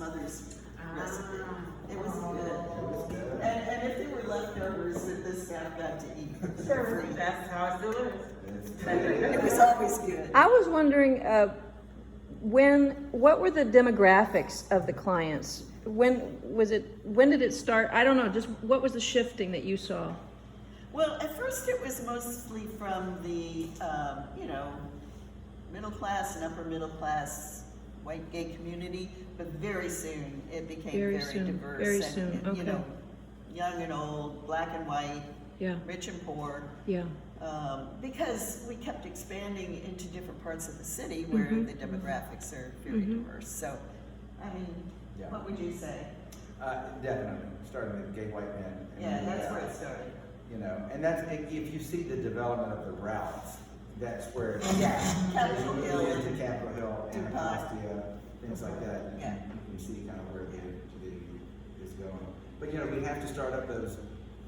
mother's recipe. It was good. And if there were leftovers, that the staff got to eat. Sure, that's how it still is. It was always good. I was wondering, what were the demographics of the clients? When did it start? I don't know, just what was the shifting that you saw? Well, at first it was mostly from the, middle class and upper middle class white gay community, but very soon it became very diverse. Very and, soon, okay. Young and old, black and white, Yeah. rich and poor. Yeah. Because we kept expanding into different parts of the city where the demographics are very diverse. So, I mean, what would you say? Definitely, starting with gay white men. Yeah, that's where it started. And that's, if you see the development of the routes, that's where Capitol as you Hill. go into Capitol Hill, DuPont. Anacostia, things like that. You Yeah. can see kind of where the is going. But we have to start up those.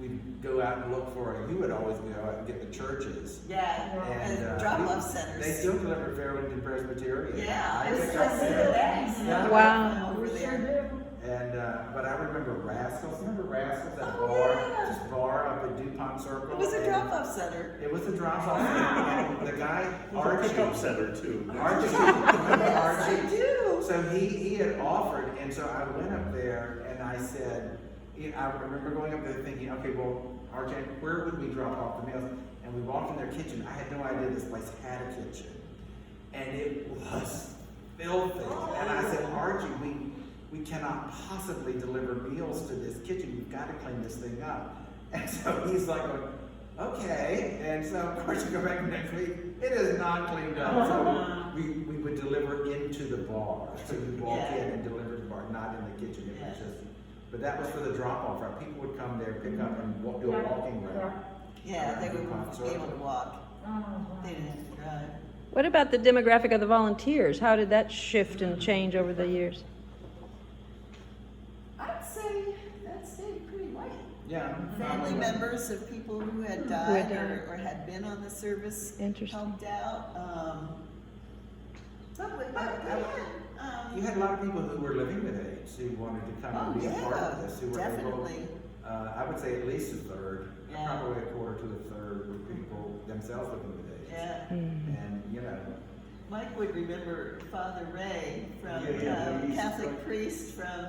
We go out and look for. You would always go out and get the churches. Yeah, and drop-off centers. They still deliver Fairleigh Presbyterian. Yeah, I I picked see up there. that. Yeah. Wow. Over there. And but I remember Rascals. Remember Rascals? That Oh, bar, yeah. just bar up at DuPont Circle. It was a And drop-off center. It was a drop-off center. And the guy Archie. Pickup center too. Archie. Remember Yes, I Archie? do. So he had offered, and so I went up there and I said, I remember going up there thinking, okay, well, Archie, where would we drop off the meals? And we walked in their kitchen. I had no idea this place had a kitchen, and it was filthy. And I said, Archie, we cannot possibly deliver meals to this kitchen. You've got to clean this thing up. And so he's like, okay. And so of course you go back next week, it is not cleaned up. So we would deliver into the bar. So you walk in and deliver to the bar, not in the kitchen. It was just, but that was for the drop-off route. People would come there, pick up, and do a walking route. Yeah, they would be able to walk. They didn't have to drive. What about the demographic of the volunteers? How did that shift and change over the years? I'd say that stayed pretty white. Yeah. Family members of people who had died or had been on the service Interesting. helped out. You had a lot of people who were living with AIDS who wanted to come and be a part of this. Who were definitely. able, I would say at least a third, Yeah. probably a quarter to a third of people themselves living with AIDS. Yeah. And Mike would remember Father Ray from Catholic priest from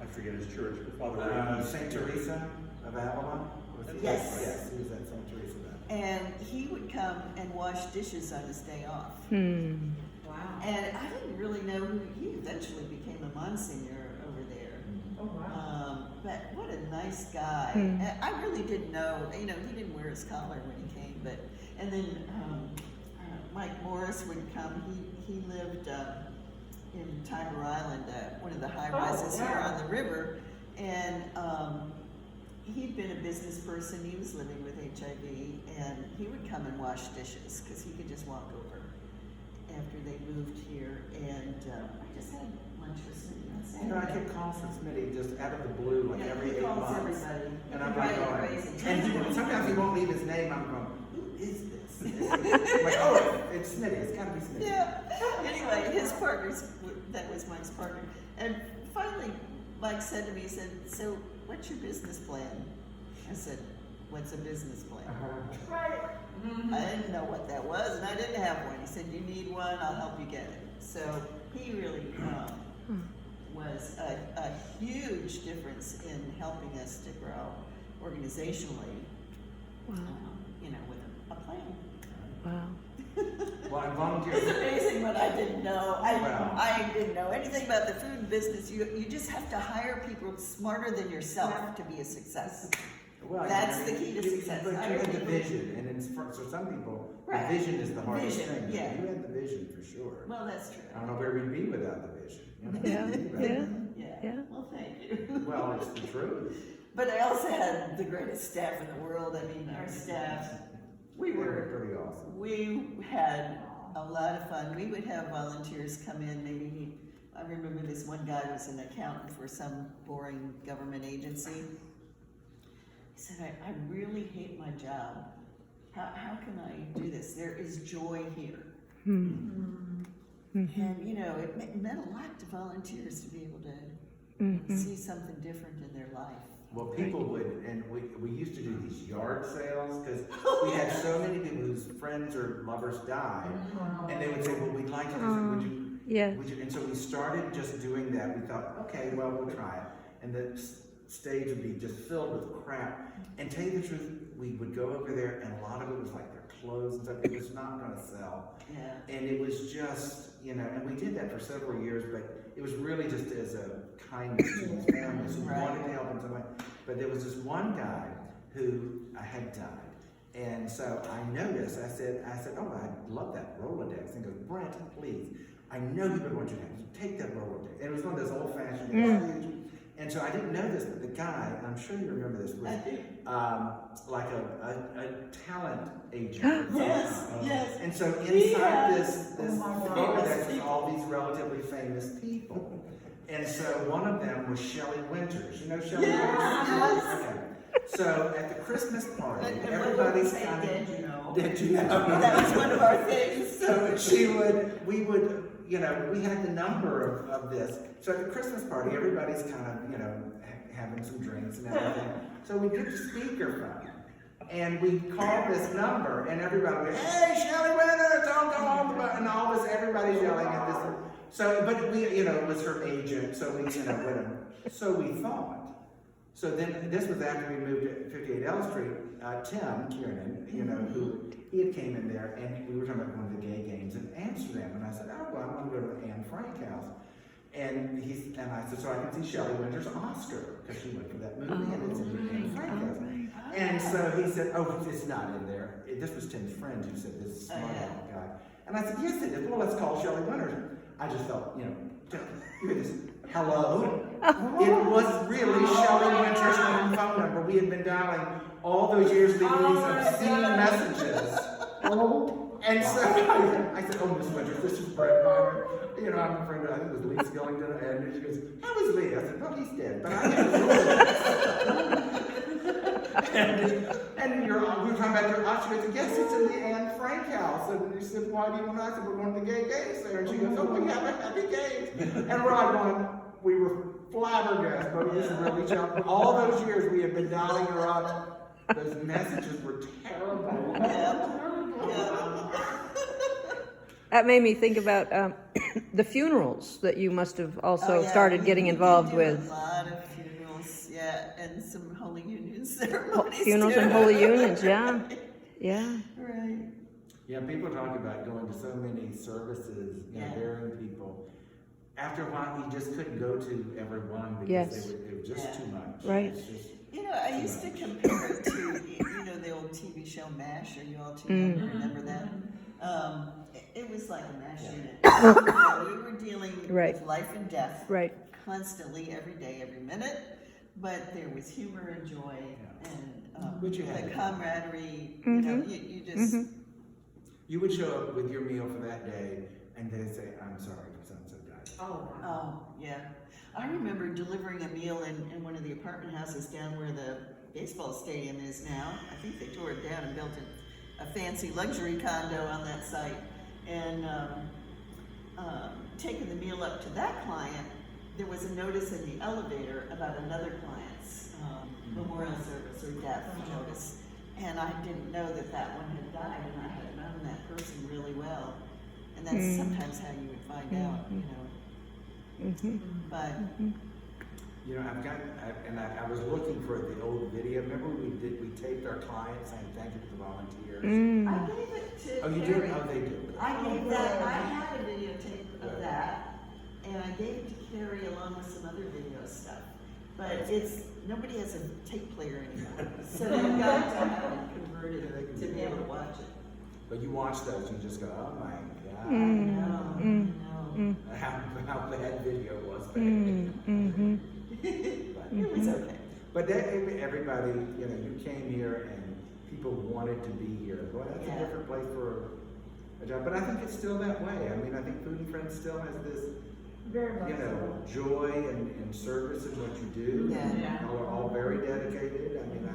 I forget his church, but Father Ray. Saint Teresa of Avila. Yes. Yes, he was at Saint Teresa of Avila. and he would come and wash dishes on his day off. Wow. And I didn't really know who he eventually became a Monsignor over there. Oh, wow. But what a nice guy. And I really didn't know, he didn't wear his collar when he came, and then Mike Morris would come. He lived in Tiber Island, one of the high rises here on the river, and he'd been a business person. He was living with HIV, and he would come and wash dishes because he could just walk over after they moved here. And I just had lunch with Smitty on Saturday. I get calls from Smitty just out of the blue, like every he 8 calls months. everybody. And I'm Right, like, crazy. and sometimes he won't leave his name. I'm going, who is this? I'm like, oh, it's Smitty. It's got to be Smitty. Yeah. Anyway, his partners, that was Mike's partner. And finally, Mike said to me, he said, so what's your business plan? I said, what's a business plan? I didn't know what that was, and I didn't have one. He said, you need one, I'll help you get it. So he really was a huge difference in helping us to grow organizationally, Wow. with a plan. Wow. Well, I It's volunteered. amazing what I didn't know. Wow. I didn't know anything about the food business. You just have to hire people smarter than yourself to be a success. Well, That's the key to success. But you Hire had the people. vision, and for some people, Right. the vision is the hardest Vision, thing. yeah. You had the vision for sure. Well, that's true. I don't know where we'd be without the vision. Yeah. Yeah. Yeah. Well, thank you. Well, it's the truth. But I also had the greatest staff in the world. I mean, our staff, They were pretty awesome. we had a lot of fun. We would have volunteers come in. I remember this one guy was an accountant for some boring government agency. He said, I really hate my job. How can I do this? There is joy here. And, you know, it meant a lot to volunteers to be able to see something different in their life. Well, people would, and we used to do these yard sales, because we had so many people whose friends or lovers died, and they would say, well, we'd like to do something, would you? And so we started just doing that. We thought, okay, well, we'll try it. And the stage would be just filled with crap. And tell you the truth, we would go over there, and a lot of it was like their clothes and stuff. It was not going to sell. Yeah. And it was just, you know, and we did that for several years, but it was really just as a kindness to these families who wanted to help in some way. But there was this one guy who had died. And so I noticed, I said, oh, I love that Rolodex. And he goes, Brent, please, I know you would want your hands. Take that Rolodex. And it was one of those old-fashioned huge. And so I didn't know this, but the guy, I'm sure you remember this, was like a talent agent. Yes. And so inside this Rolodex was all these relatively famous people. And so one of them was Shelley Winters. You know Shelley Winters? Yes. Okay. So at the Christmas party, everybody's kind of, did you know? That was one of our things. So we would, you know, we had the number of this. So at the Christmas party, everybody's kind of, you know, having some drinks and everything. So we get the speakerphone, and we call this number, and everybody goes, hey, Shelley Winters, don't go on the button, and all this, everybody's yelling at this. So, but we, you know, it was her agent, so we, you know, whatever. So we thought. So then, this was after we moved to 58 L Street, Tim Kiernan, you know, who, he had came in there, and we were talking about going to the gay games in Amsterdam, and I said, oh, well, I want to go to the Anne Frank house. And I said, so I can see Shelley Winters' Oscar, because she went for that movie, and it's in the Anne Frank house. And so he said, oh, it's not in there. This was Tim's friend who said, this is a smart guy. And I said, yes, it is. Well, let's call Shelley Winters. I just felt, you know, you hear this, hello? It was really Shelley Winters' phone number. We had been dialing all those years, leaving these obscene messages. And so I said, oh, Miss Winters, this is Brent Minor. You know, I'm a friend of, I think it was Lee Skellington, and she goes, how is Lee? I said, well, he's dead, but I have and we were talking about your Oscar. She goes, yes, it's in the Anne Frank house. And she said, why do you want to? I said, we're going to the gay games there. And she goes, oh, we have a happy games. And we're all going, we were flabbergasted, but this is really challenging. All those years we had been dialing her up. Those messages were terrible. That made me think about the funerals that you must have also started getting involved with. A lot of funerals, and some Holy Union ceremonies. Funerals too. and Holy Unions, yeah. Right. Yeah, people talk about going to so many services, you know, burying people. After a while, you just couldn't go to every one because it was just too much. Right. It's just you know, I used to compare it to, you know, the old TV show MASH. Are you all too young to remember that? It was like a MASH unit. We were dealing with life and death constantly, every day, every minute. But there was humor and joy and the camaraderie. You know, you just... You would show up with your meal for that day, and they'd say, I'm sorry, so-and-so died. Oh, yeah. I remember delivering a meal in one of the apartment houses down where the baseball stadium is now. I think they tore it down and built a fancy luxury condo on that site. And taking the meal up to that client, there was a notice in the elevator about another client's memorial service or death notice. And I didn't know that one had died, and I had known that person really well. And that's sometimes how you would find out, you know. But you know, I was looking for the old video. Remember we taped our clients saying thank you to the volunteers. I gave it to Oh, you Carrie. did? Oh, they did. I gave that. I had a videotape of that, and I gave it to Carrie along with some other video stuff. But nobody has a tape player anymore, so you've got to have it converted to be able to watch it. But you watch those, you just go, oh my God. I know. How bad video was back It was okay. But everybody, you know, you came here and people wanted to be here. Well, that's a different place for a job. But I think it's still that way. I mean, I think Food and Friends still has this, you know, joy and service in what you do. Y'all are all very dedicated. I mean,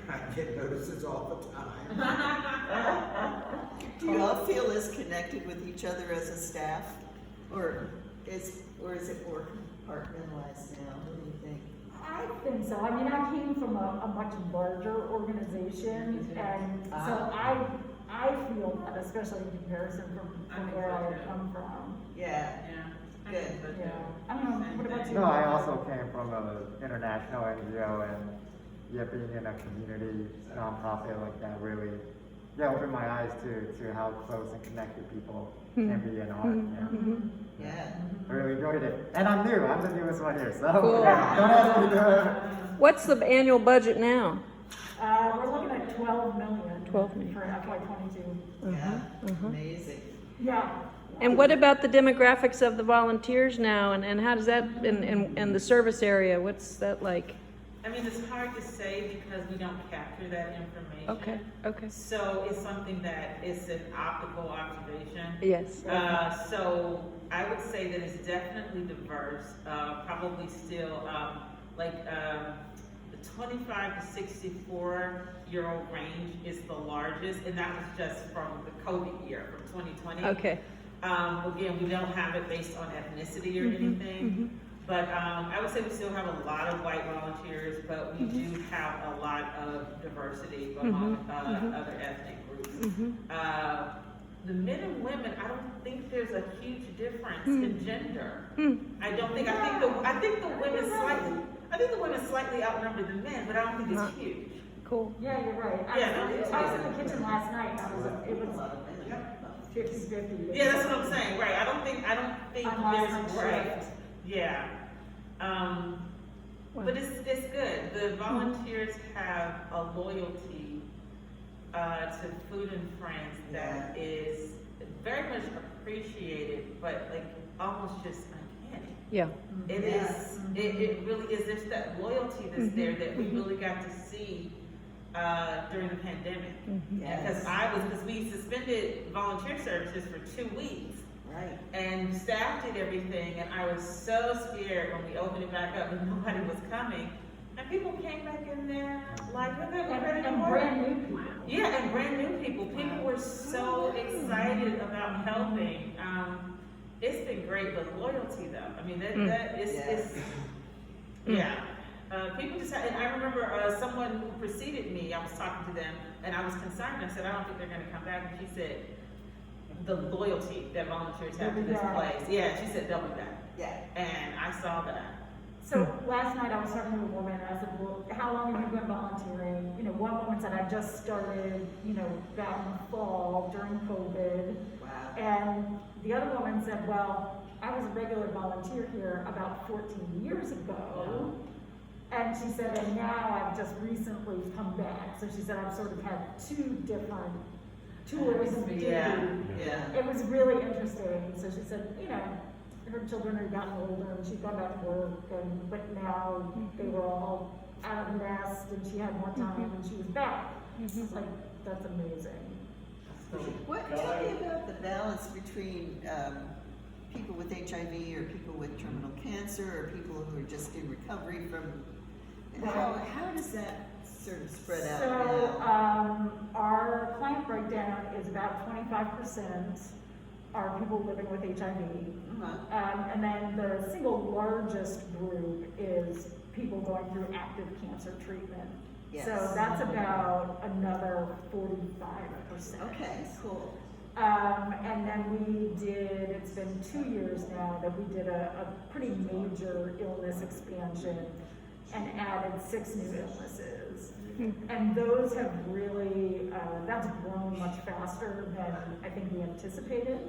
I get notices all the time. Do you all feel as connected with each other as a staff? Or is it more compartmentalized now? What do you think? I think so. I mean, I came from a much larger organization, and so I feel that, especially in comparison from where I come from. Yeah, good. Yeah. I don't know, what about you? No, I also came from an international NGO, and being in a community nonprofit like that really, opened my eyes to how close and connected people can be in art. Yeah. I really enjoyed it. And I'm new. I'm the newest one here, so Cool. don't ask me to. What's the annual budget now? We're looking at 12 million. 12 million. For FY22. Yeah, amazing. Yeah. And what about the demographics of the volunteers now, and how does that, and the service area, what's that like? I mean, it's hard to say because we don't capture that information. Okay. So it's something that is an optical observation. Yes. So I would say that it's definitely diverse, probably still, the 25 to 64-year-old range is the largest, and that was just from the COVID year, from 2020. Okay. Again, we don't have it based on ethnicity or anything, but I would say we still have a lot of white volunteers, but we do have a lot of diversity among other ethnic groups. The men and women, I don't think there's a huge difference in gender. I don't think. I think the women slightly outnumber the men, but I don't think it's huge. Cool. Yeah, you're right. Yeah, I was in the kitchen last night, and it was 50-50. Yeah, that's what I'm saying. Right. I don't think Unless there's right. Yeah. But it's good. The volunteers have a loyalty to Food and Friends that is very much appreciated, but like almost just uncanny. Yeah. It is. It really is. There's that loyalty that's there that we really got to see during the pandemic. Because we suspended volunteer services for 2 weeks. Right. And staff did everything, and I was so scared when we opened it back up and nobody was coming. And people came back in there like, okay, we're ready to And work. brand new people. Yeah, and brand new people. People were so excited about helping. It's been great, but loyalty though. I mean, that is, people just and I remember someone who preceded me, I was talking to them, and I was concerned. I said, I don't think they're going to come back. And she said, the loyalty that volunteers have to this place. Yeah, she said, they'll be back. Yeah. And I saw that. So last night I was talking to a woman, and I said, well, how long have you been volunteering? You know, one woman said, I just started, back in the fall during COVID. Wow. And the other woman said, well, I was a regular volunteer here about 14 years ago. And she said, and now I've just recently come back. So she said, I've sort of had two different tours of duty. Yeah. It was really interesting. So she said, her children had gotten older and she'd gone back to work, but now they were all out of the nest and she had more time and she was back. It's like, that's amazing. Tell me about the balance between people with HIV or people with terminal cancer or people who are just in recovery from. How does that sort of spread out So now? our client breakdown is about 25% are people living with HIV. And then the single largest group is people going through active cancer treatment. Yes. So that's about another 45%. Okay, cool. And then it's been 2 years now that we did a pretty major illness expansion and added 6 new illnesses. And those have really, that's grown much faster than I think we anticipated.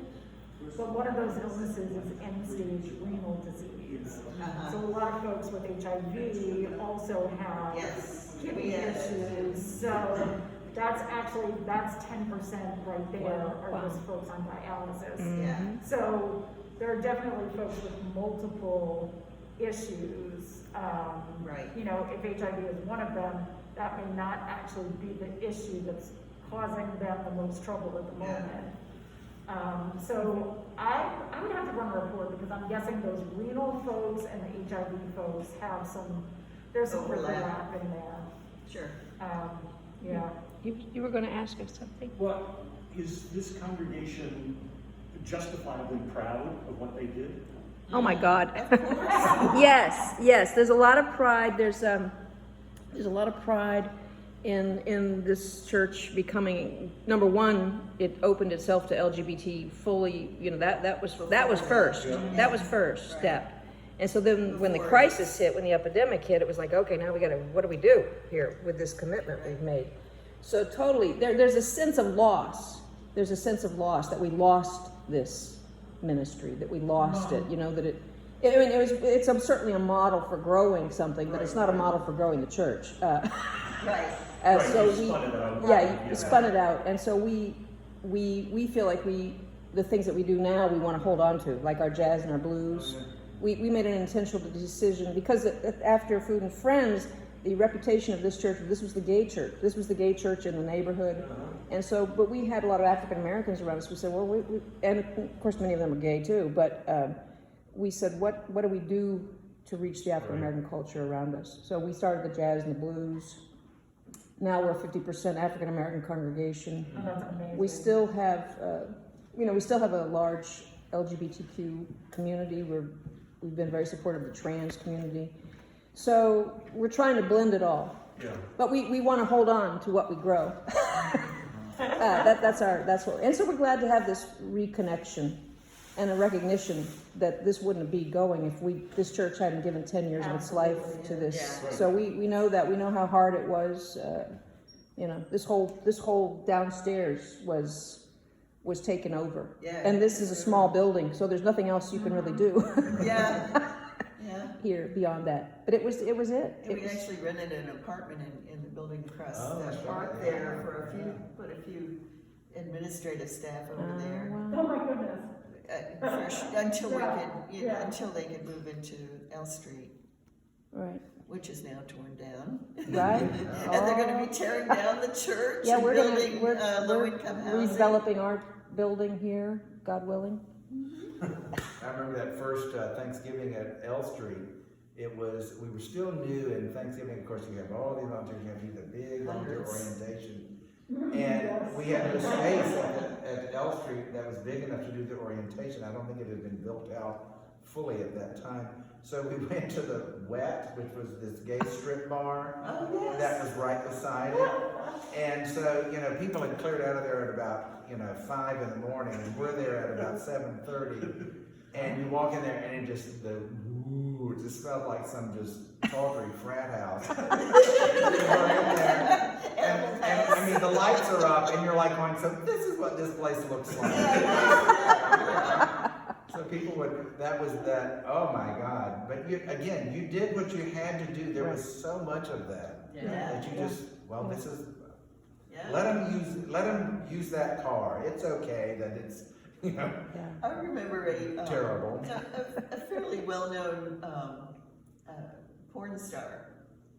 But one of those illnesses is end-stage renal disease. So a lot of folks with HIV also have kidney issues. So that's 10% right there are those folks on dialysis. Yeah. So there are definitely folks with multiple issues. Right. If HIV is one of them, that may not actually be the issue that's causing them the most trouble at the moment. So I would have to run a report because I'm guessing those renal folks and the HIV folks have there's some overlap in there. Sure. Yeah. You were gonna ask us something? Well, is this congregation justifiably proud of what they did? Oh my God. Yes, there's a lot of pride, there's a lot of pride in this church becoming, number one, it opened itself to LGBT fully, that was first. That was first step. And so then when the crisis hit, when the epidemic hit, it was like, okay, now what do we do here with this commitment we've made? So totally, there's a sense of loss. There's a sense of loss that we lost this ministry, that we lost it, that it's certainly a model for growing something, but it's not a model for growing the church. Right. So you spun it out. you spun it out, and so we feel like the things that we do now we want to hold on to, like our jazz and our blues. We made an intentional decision because after Food and Friends, the reputation of this church, this was the gay church. This was the gay church in the neighborhood, and so but we had a lot of African Americans around us. We said, well, and of course many of them are gay too, but we said, what do we do to reach the African American culture around us? So we started the jazz and the blues. Now we're a 50% African American congregation. Oh, that's amazing. We still have, we still have a large LGBTQ community. We've been very supportive of the trans community. So we're trying to blend it all. Yeah. But we want to hold on to what we grow. That's what. And so we're glad to have this reconnection and a recognition that this wouldn't be going if this church hadn't given 10 years of its life to this. Yeah. So we know that. We know how hard it was. This whole downstairs was taken over. Yeah. And this is a small building, so there's nothing else you can really do. Yeah. Here beyond that. But it was it. And we actually rented an apartment in the building across the park there for a few administrative staff over there. Oh my goodness. Until we Yeah, could, yeah. until they could move into L Street, Right. which is now torn down. Right. And they're gonna be tearing down the church Yeah, and we're building we're low-income housing. redeveloping our building here, God willing. I remember that first Thanksgiving at L Street. We were still new, and Thanksgiving, of course, you have all these volunteers, you have to do the big volunteer Hundreds. orientation. And we had no space at L Street that was big enough to do the orientation. I don't think it had been built out fully at that time. So we went to the Wet, which was this gay strip bar that was right beside it. And so, people had cleared out of there at about, 5 in the morning, and we're there at about 7:30. And you walk in there, and it just smelled like some just tawdry frat house. We're in there, and I mean, the lights are up, and you're like going, so this is what this place looks like. So people oh my God. But you did what you had to do. There was so much of that. That you just, this is, let them use that car. It's okay that it's, I remember terrible. a fairly well-known porn star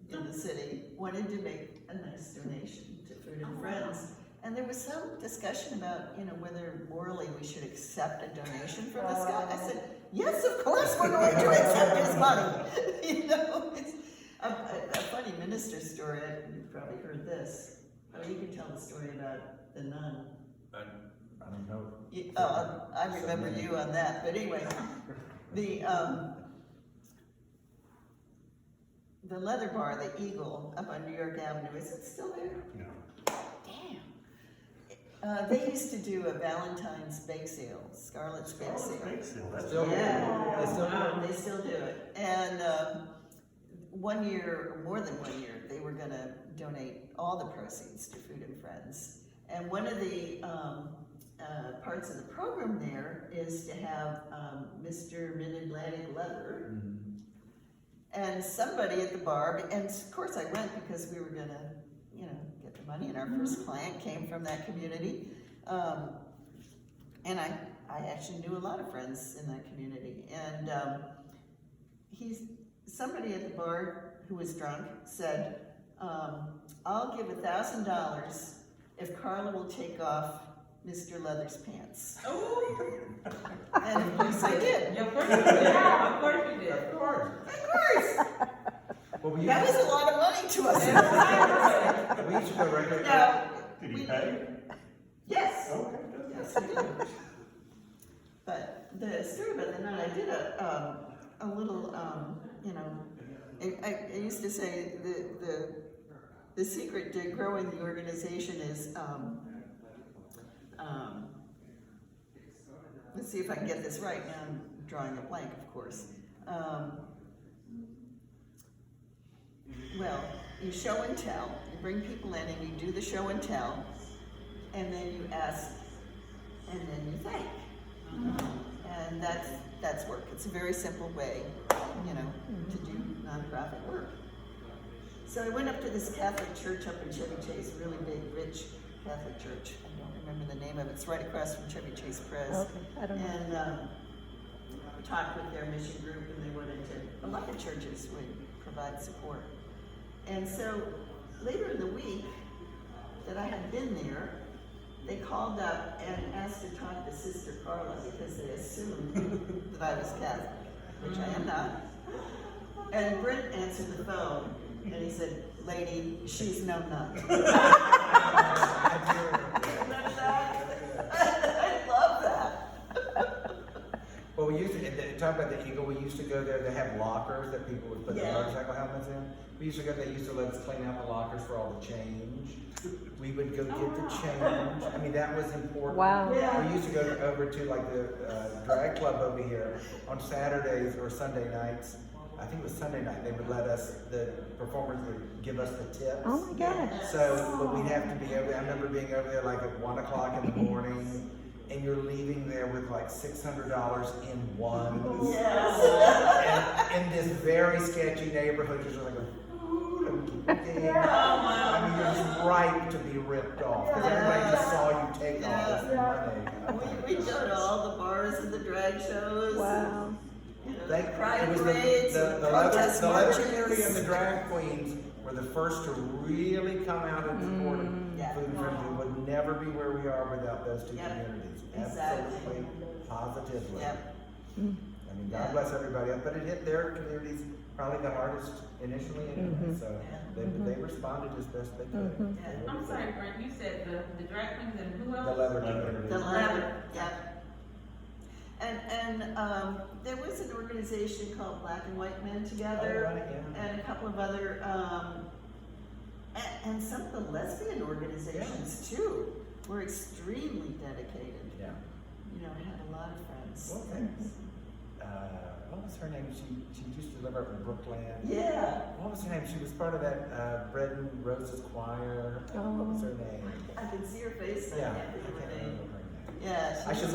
in the city wanted to make a nice donation to Food and Friends. And there was some discussion about, whether morally we should accept a donation from this guy. I said, yes, of course we're going to accept his money. It's a funny minister story. You've probably heard this. Oh, you can tell the story about the nun. I don't know. I remember you on that, but anyway, the leather bar, the Eagle, up on New York Avenue, is it still there? No. Damn. They used to do a Valentine's bake sale, Scarlett's bake sale. That's Still do it. Yeah. They still do it. They still do it. And 1 year, or more than 1 year, they were gonna donate all the proceeds to Food and Friends. And one of the parts of the program there is to have Mr. Mid-Atlantic Leather. And somebody at the bar, and of course I went because we were gonna, get the money, and our first client came from that community. And I actually knew a lot of friends in that community. And somebody at the bar who was drunk said, I'll give $1,000 if Carla will take off Mr. Leather's pants. And of course I did. Yeah, of course you did. Of course you did. Of course. Of course. Well, That was a lot of money to us. go right No, Did he pay? yes, Okay, good. yes, I did. But the story about the nun, I did a little, you know, I used to say the secret to growing the organization is, let's see if I can get this right. Now I'm drawing a blank, of course. Well, you show and tell. You bring people in and you do the show and tell, and then you ask, and then you thank. And that's work. It's a very simple way, you know, to do nonprofit work. So I went up to this Catholic church up in Chevy Chase, really big, rich Catholic church. I don't remember the name of it. It's right across from Chevy Chase Press. Okay, I don't know. And talked with their mission group, and they went into a lot of churches would provide support. And so later in the week that I had been there, they called up and asked to talk to Sister Carla because they assumed that I was Catholic, which I am not. And Brent answered the phone and he said, "Lady, she's no nun." I love that. Well, we used to, talk about the Eagle, we used to go there, they have lockers that people would put their motorcycle helmets in. We used to go, they used to let us clean out the lockers for all the change. We would go get the change. I mean, that was important. Wow. We used to go over to like the drag club over here on Saturdays or Sunday nights. I think it was Sunday night, they would let us, the performers would give us the tips. Oh my gosh. So, but we'd have to be over there. I remember being over there like at 1 o'clock in the morning, and you're leaving there with like $600 in ones. Yes. And in this very sketchy neighborhood, just like I mean, you're just ripe to be ripped off because everybody just saw you take all this money. We go to all the bars and the drag shows. Wow. You know, They, the pride it was parades, the protest leather marches. community and the drag queens were the first to really come out and support Yeah. food friendly. We would never be where we are without those two Yep. communities. Exactly. Absolutely, positively. Yep. I mean, God bless everybody else, but it hit their communities probably the hardest initially anyway, so they responded as best they could. Yeah. I'm sorry, Brent, you said the drag queens and who The else? leather community. The leather, yep. And there was an organization called Black and White Men Together, Oh, right, yeah. and a couple of other, and some of the lesbian organizations too were extremely dedicated. Yeah. You know, I had a lot of friends. What was her name? She used to live up in Brookland. Yeah. What was her name? She was part of that Bread and Roses choir. What was her name? I can see her face. Yeah, I I can't think of can't her name. remember her name. Yeah. I should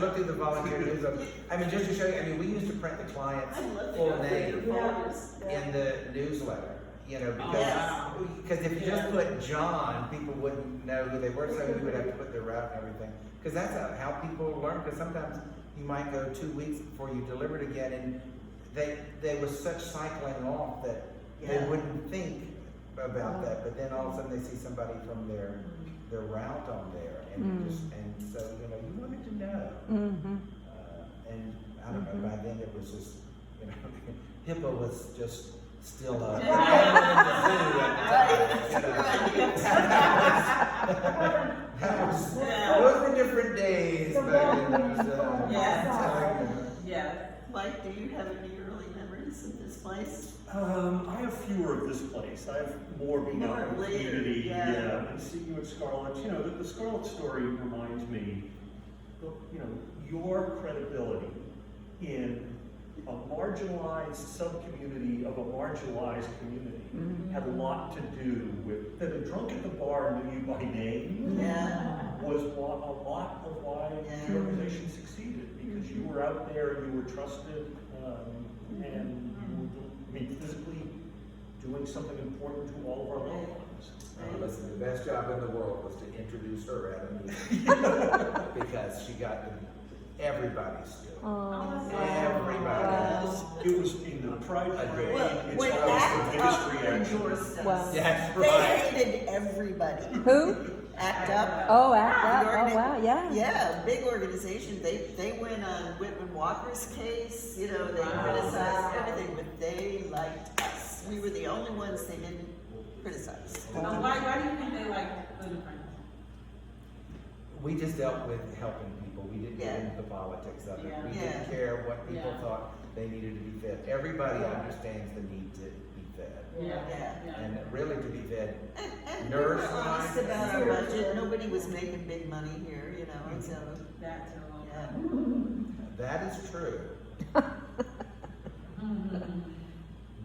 look through the volunteer news. I mean, just to show you, I mean, we used to print the client's I love full the name folders. in the newsletter. You know, Yes. because if you just put John, people wouldn't know who they were, so you would have to put their route and everything. Because that's how people learn. Because sometimes you might go 2 weeks before you deliver it again, and they was such cycling off that they Yeah. wouldn't think about that. But then all of a sudden they see somebody from their route on there, and so you know you wanted to know. And I don't know. By then it was just you know Hippo was just still a those were different days back in those. Yeah. Mike, do you have any early memories of this place? I have fewer of this place. I have more being out in the More later, community, yeah. and seeing you at Scarlett's. You know, the Scarlett story reminds me, you know, your credibility in a marginalized sub-community of a marginalized community had a lot to do with, that a drunk at the bar knew you by name Yeah. was a lot of why the organization succeeded, because you were out there, you were trusted, and you were, I mean, physically doing something important to all of our loved ones. Listen, the best job in the world was to introduce her at a meeting because she got everybody still. Everybody. It was in the Pride Parade, it's When always the Act biggest Up reaction. endorsed us, Wow. That's they right. hated everybody. Who? Act Up. Oh, Act Up. The Oh, wow, yeah. Yeah, big organization. They went on Whitman Walker's case. You know, they criticized everything, but they liked us. We were the only ones they didn't criticize. Why do you think they like food and friends? We just dealt with helping people. We didn't get Yeah. into the politics of it. Yeah. We Yeah. didn't care what people Yeah. thought they needed to be fed. Everybody understands the need to be fed. Yeah. And really to be fed, And we Nurse were honest line. about our budget, nobody was making big money here, you know, and so, That too. yeah. that is true.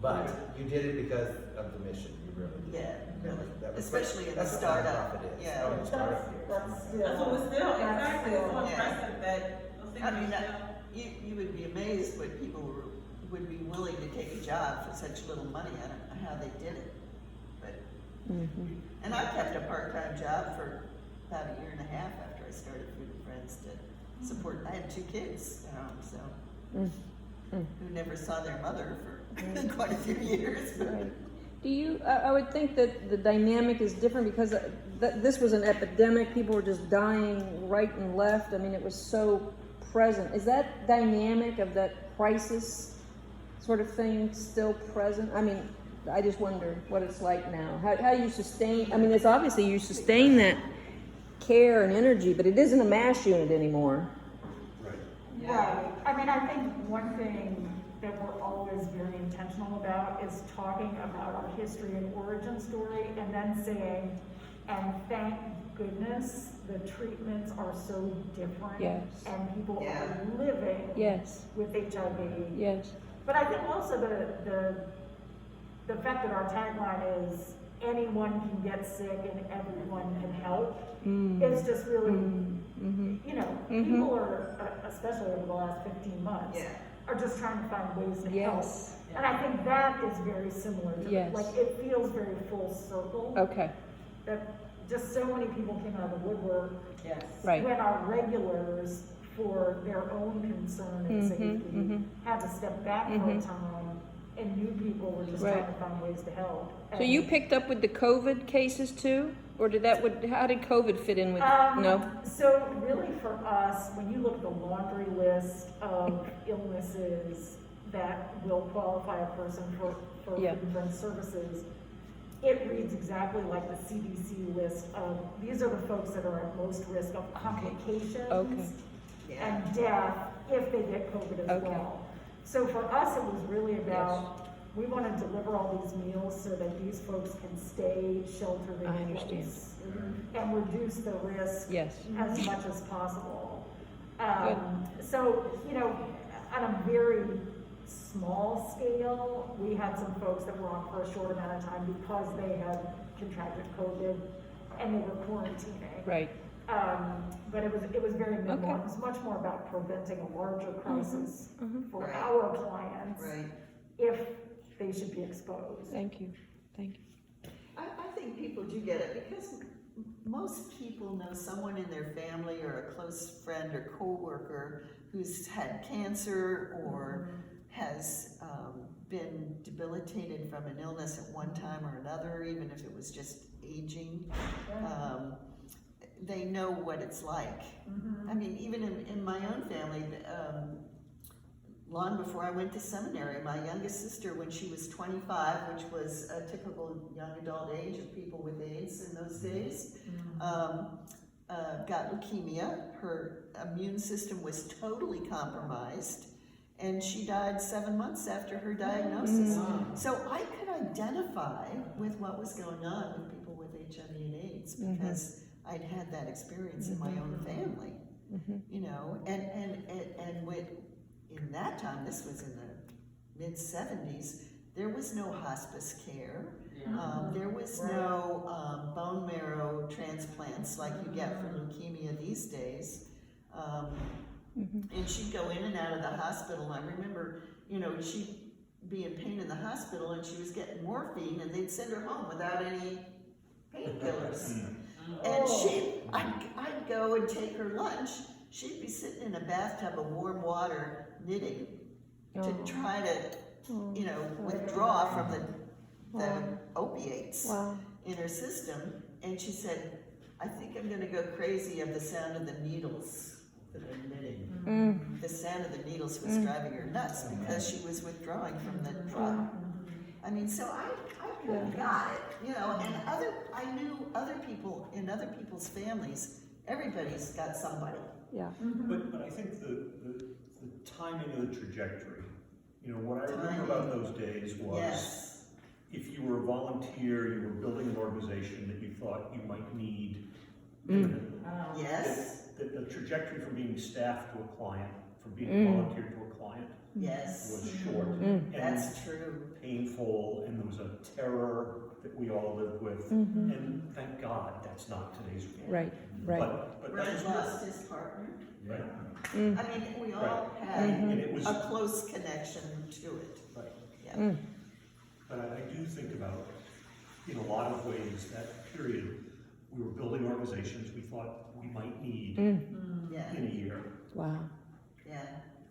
But you did it because of the mission, you really did. Yeah, That was- especially in the that's what startup. nonprofit is. Yeah. Oh, the startup. That's what was still, exactly, it's so Yeah. impressive that those things I are mean, still. you would be amazed what people would be willing to take a job for such little money. I don't know how they did it, but, and I kept a part-time job for about a year and a half after I started Food and Friends to support, I had 2 kids at home, so, who never saw their mother for quite a few years. but- Right. Do you, I would think that the dynamic is different because this was an epidemic. People were just dying right and left. I mean, it was so present. Is that dynamic of that crisis sort of thing still present? I mean, I just wonder what it's like now. How you sustain, I mean, it's obviously you sustain that care and energy, but it isn't a mass unit anymore. Right. I mean, I think one thing that we're always very intentional about is talking about our history and origin story and then saying, and thank goodness the treatments are so different. Yes. And people Yeah. are living Yes, with HIV. yes. But I think also the fact that our tagline is anyone can get sick and everyone can help. It's just really, you know, people are, especially over the last 15 months, Yeah. are just trying to find ways to Yes. help. And I think that is very similar to, Yes. like, it feels very full circle. Okay, That just so many people came out of the woodwork Yes. right. when our regulars, for their own concern and safety, had to step back for a time, and new people were just Right. trying to find ways to help. So you And, picked up with the COVID cases too? Or did how did COVID fit in with, no? So really for us, when you look at the laundry list of illnesses that will qualify a person for Yeah. food and friends services, it reads exactly like the CDC list of, these are the folks that are at most risk of complications Okay. Yeah. and death if they get COVID as Okay. well. So for us, it was really about, we want to deliver all these meals so that these folks can stay sheltered in I understand. place and reduce the risk Yes. as much as possible. Good. So, you know, on a very small scale, we had some folks that were on for a short amount of time because they had contracted COVID and they were quarantining. Right. But it was very minimal. Okay. It was much more about preventing a larger crisis for Right. our clients Right. if they should be exposed. Thank you. Thank you. I think people do get it because most people know someone in their family or a close friend or coworker who's had cancer or has been debilitated from an illness at one time or another, even if it was just aging. They know what it's like. I mean, even in my own family, long before I went to seminary, my youngest sister, when she was 25, which was a typical young adult age of people with AIDS in those days, got leukemia. Her immune system was totally compromised, and she died 7 months after her diagnosis. So I could identify with what was going on with people with HIV and AIDS because I'd had that experience in my own family, you know, and with, in that time, this was in the mid-70s, there was no hospice care. There was no bone marrow transplants like you get for leukemia these days. And she'd go in and out of the hospital. And I remember, you know, she'd be in pain in the hospital and she was getting morphine and they'd send her home without any painkillers. And I'd go and take her lunch. She'd be sitting in a bathtub of warm water knitting to try to, you know, withdraw from the opiates in her system. And she said, I think I'm gonna go crazy of the sound of the needles that I'm knitting. The sound of the needles was driving her nuts because she was withdrawing from the drug. I mean, so I kind of got it, you know, and I knew other people in other people's families, everybody's got somebody. Yeah. But I think the timing of the trajectory, you know, what I remember about those days was, Yes. if you were a volunteer, you were building an organization that you thought you might need. Yes. The trajectory from being staff to a client, from being a volunteer to a client, Yes. was short. That's true. Painful, and there was a terror that we all lived with. And thank God that's not today's reality. Right. But Brent that's lost his partner. right. I mean, we all had And it was a close connection to it. right. Yeah. But I do think about, in a lot of ways, that period, we were building organizations we thought we might need Yeah. in a year. Wow. Yeah.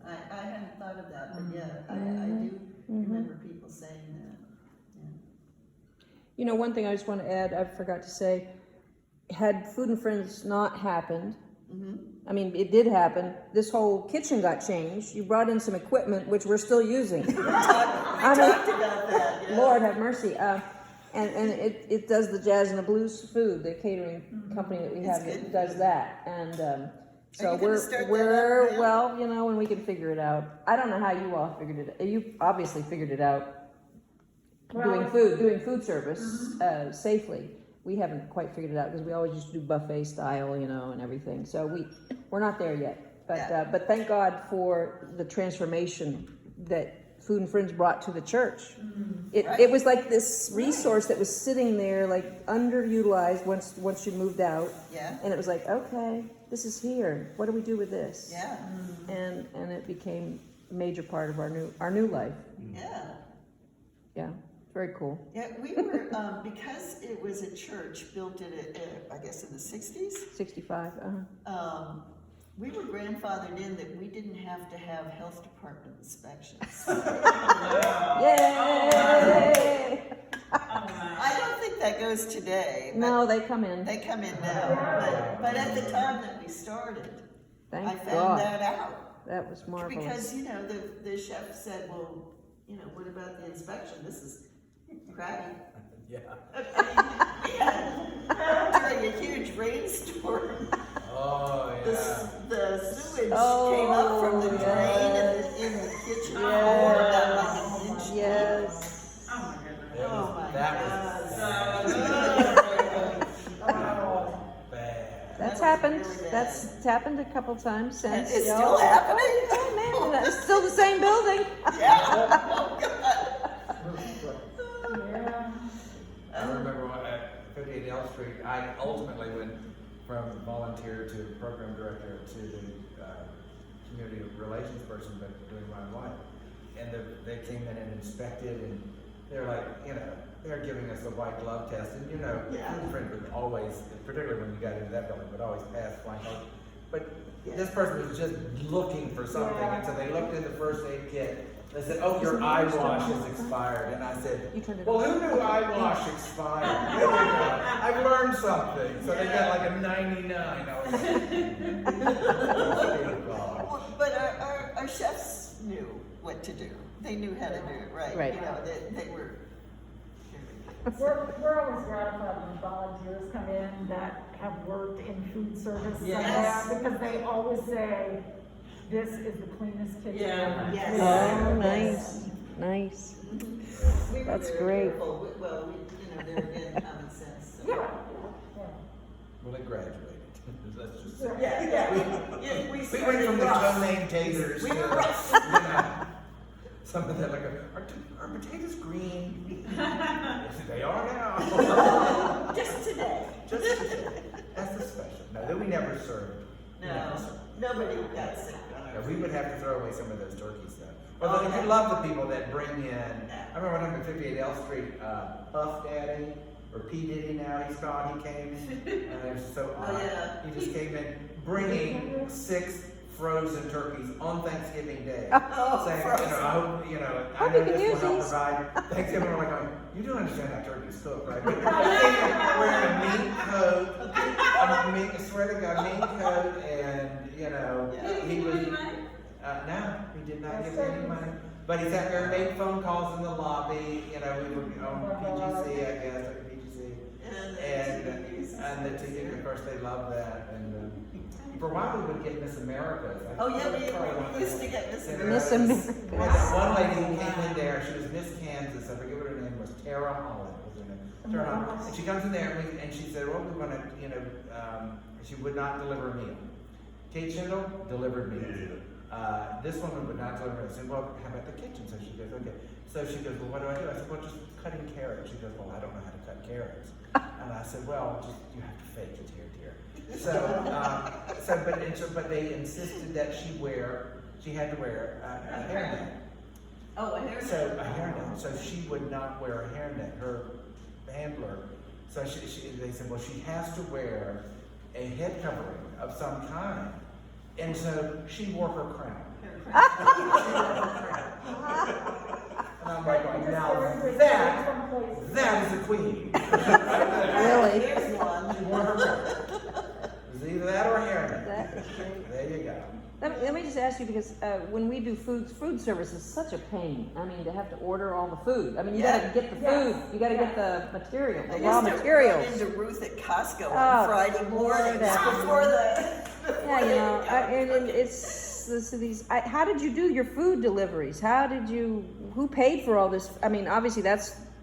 I hadn't thought of that, but yeah, I do remember people saying that. Yeah. You know, one thing I just want to add, I forgot to say, had Food and Friends not happened, I mean, it did happen, this whole kitchen got changed. You brought in some equipment, which we're still using. We talked about that. Yeah. Lord have mercy. And it does the jazz and the blues food, the catering company that we have that does that. And so you gonna start that we're up now? well, you know, when we can figure it out. I don't know how you all figured it out. You obviously figured it out doing food service safely. We haven't quite figured it out because we always used to do buffet style, you know, and everything. So we're not there yet. But thank God for the transformation that Food and Friends brought to the church. It was like this resource that was sitting there, like underutilized once you moved out. Yeah. And it was like, okay, this is here. What do we do with this? Yeah. And it became a major part of our new life. Yeah. Yeah, very cool. Yeah, we were, because it was a church built in, I guess in the 60s, 65. we were grandfathered in that we didn't have to have health department inspections. Yay! I don't think that goes today. But No, they come in. they come in now. But at the time that we started, Thank I found God. that out. That was marvelous. Because, you know, the chef said, well, you know, what about the inspection? This is crappy. Yeah. During a huge rainstorm, Oh, the sewage came up from the drain in the kitchen floor about like an inch deep. Yes. Oh my goodness. Oh my God. bad. That's was happened. really bad. That's happened a couple times And since. it's y'all- still happening? Oh man, it's still the same building. Yeah. Oh God. I remember when at 58 Elm Street, I ultimately went from volunteer to program director to the community relations person, but doing my own life. And they came in and inspected, and they're like, you know, they're giving us the white glove test. And you know, Yeah. Food and Friends would always, particularly when you got into that building, would always pass flying home. But this person was just looking for something, and so they looked in the first aid kit. They said, "Oh, your eye wash is expired," and I said, You turned it "Well, off. who knew eye wash expired?" I've learned something. So they got like a 99. I was like, Well, but our chefs knew what to do. They knew how to do it right. Right. You know, they were. We're always gratified when volunteers come in that have worked in food service Yes. somewhere, because they always say, this is the cleanest kitchen. Yeah. Yes. Oh, nice, nice. We were That's very great. careful. Well, you know, there again, common sense. So. Yeah. well, they graduated. Let's just say. Yeah. We We went started from the rough. co-name taters We to, were rough. you know, something that like, are potatoes green? Yes, they are now. Just today. Just that's the special. No, that we never served. No, nobody got sick on No, our. we would have to throw away some of those turkeys though. Oh, Although yeah. you love the people that bring in, I remember when I'm at 58 L Street, Puff Daddy, or P. Diddy now, he's gone, he came, and it was so odd. yeah. He just came in bringing 6 frozen turkeys on Thanksgiving Day. Oh, Saying, frozen. you know, I hope, you know, I Hope know you can this use will help these. provide Thanksgiving. We're like, you do understand how turkeys cook, right? But he came in wearing a meat coat, I swear to God, meat coat, and, you know, he was, no, he did not give me any money. But he sat there and made phone calls in the lobby, you know, we were on PGC, I guess, like PGC. And the TV, of course, they loved that, and for a while we would get Miss Americas. Oh, yeah, we used to get Miss Miss Americas. America. And one lady who came in there, she was Miss Kansas, I forget what her name was, Tara Holland was her name. Tara Holland. And she comes in there and she said, well, we want to, you know, she would not deliver a meal. Kate Schindel delivered meals. This woman would not deliver meals. I said, well, how about the kitchen? So she goes, okay. So she goes, well, what do I do? I said, well, just cutting carrots. She goes, well, I don't know how to cut carrots. And I said, well, just, you have to fake it here, dear. But they insisted that she had to wear a hairnet. Oh, a hairnet. So a hairnet. So she would not wear a hairnet. Her handler. So they said, well, she has to wear a head covering of some kind. And so she wore her crown. And I'm like, now that is a queen. Really? Here's one. She wore her crown. It was either that or a hairnet. That is great. There you go. Let me just ask you, because when we do food service is such a pain. I mean, to have to order all the food. I mean, you gotta get the food, you gotta get the material, the raw materials. I used to run into Ruth at Costco Oh, on Friday mornings Lord. before the. Yeah, you know, and it's these. How did you do your food deliveries? Who paid for all this? I mean, obviously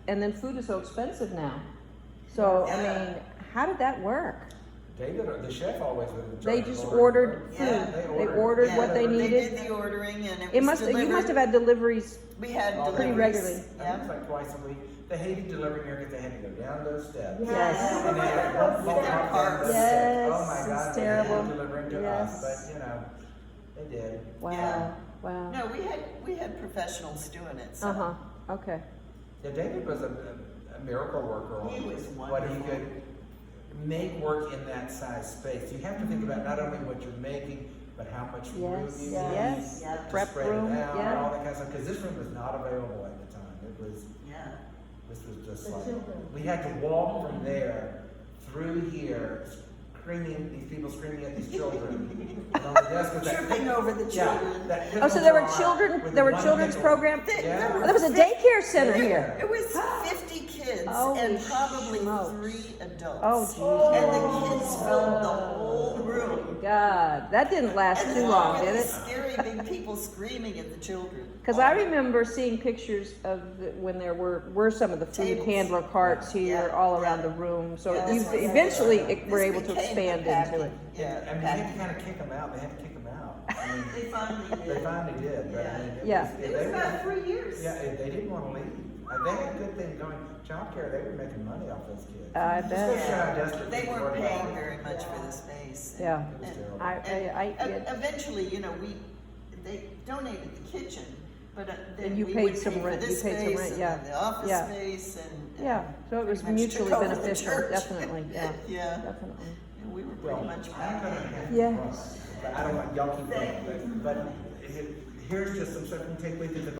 and then food is so expensive now. So, I mean, how did that work? David, the chef, always was in charge They of just ordering ordered food. food. Yeah, They ordered Yeah, what they They needed. did the ordering and it You was must delivered. have had deliveries. We had All pretty deliveries. regularly. It Yeah. was like twice a week. They hated delivering here because they had to go down those steps. Yes. And they had one phone call down those Yes, steps. Oh my God, it's they hated terrible. delivering to Yes. us, but you know, they did. Wow. Yeah. Wow. No, we had professionals doing it. So. Uh huh. Okay. Yeah, David was a miracle worker on He was what he wonderful. could make work in that size space. You have to think about not only what you're making, but how much room Yes. you Yes. need Yeah. to Prep spread room. it out and Yeah. all that kind of stuff. Because this room was not available at the time. This was just The like, children. we had to walk from there through here, these people screaming at these children. And on the desk was that Tripping over the children. Yeah, that Oh, so there were pickle jar children. with There were one children's pickle. program. Yeah. Oh, there was a daycare center here. It was 50 kids Holy and probably smokes. 3 adults. Oh, geez. And the kids filled the whole room. God, that didn't last And too then long, all did these it? scary big people screaming at the children. Because I remember seeing pictures of when there were some of the food Tables. handler carts here Yeah, all yeah. around the room. So Yeah, you this was- eventually This were able to became expand the into it. packing. Yeah, I mean, they had to kind of kick them out. They had to kick them out. I mean, They finally did. they finally did, but I Yeah. mean, Yeah. It was about 3 years. Yeah, they didn't want to leave. They had a good thing going. Childcare, they were making money off those kids. I Just bet. to show how desperate They people weren't were paying about it. very much for the space. Yeah. It was And- terrible. Eventually, you know, they donated the kitchen, but then And you we paid would some pay for rent. this You paid some space rent, and yeah. then the office Yeah. space and. Yeah, so it was pretty much mutually took over the beneficial, church. definitely, yeah. Yeah. Definitely. And we were Well, pretty much. I'm gonna have to Yes. run, but I don't want y'all keep going, but here's just some stuff you can take with you to the